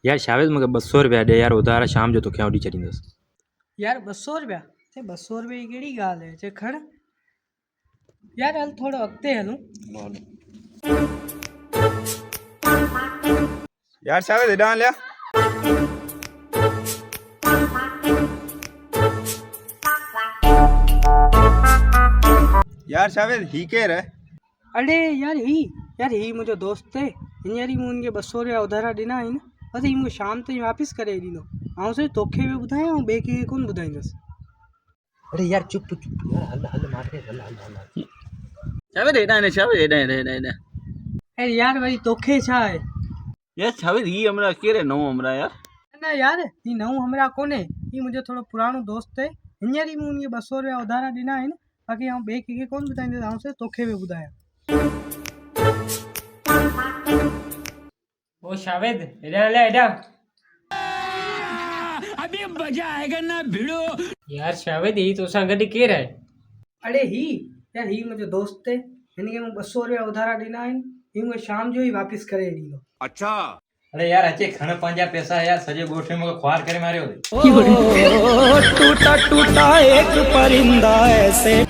यार शावेद मूंखे 200 रुपया ॾे यार उधार शाम जो तोखे ओॾी छॾींदुसि। यार 200 रुपया ते 200 रुपये जी कहिड़ी ॻाल्हि आहे चे खण यार हल थोरो अॻिते हलूं। यार शावेद हेॾां हलिया। यार शावेद ही केर है? अड़े यार ही मुंहिंजो दोस्त है। हींअर ई मूं हुनखे 200 रुपया उधारा ॾिना आहिनि। बसि ही मूंखे शाम ताईं वापसि करे ॾींदो। ऐं सिर्फ़ु तोखे बि ॿुधायां ऐं ॿिए कंहिंखे कोन ॿुधाईंदुसि। अरे यार चुप चुप यार हल हल मारे हल हल हल शावेद हेॾां ने शावेद हेॾां। अरे यार वरी तोखे छा आहे? यार शावेद ही हमरा केर है? नओं हमरा यार। न यार ही नओं हमरा कोन्हे, ही मुंहिंजो थोरो पुराणो दोस्त है। हींअर ई मूं हुनखे 200 रुपया उधारा ॾिना आहिनि। बाक़ी आउं ॿिए कंहिंखे कोन ॿुधाईंदुसि। ऐं सिर्फ़ु तोखे बि ॿुधायां। ओ शावेद हेॾा हलिया हेॾा। अभी मजा आएगा ना भिड़ो। यार शावेद ही तोसां गॾु केरु आहे? अड़े यार ही मुंहिंजो दोस्त है। हिनखे मूं 200 रुपया उधारा ॾिना आहिनि। ही मूंखे शाम जो ई वापसि करे ॾींदो। अच्छा अरे यार अचे खण पंहिंजा पैसा यार सॼे ॻोठ में मूंखे ख्वार करे मारियो। टूटा टूटा एक परिंदा ऐसे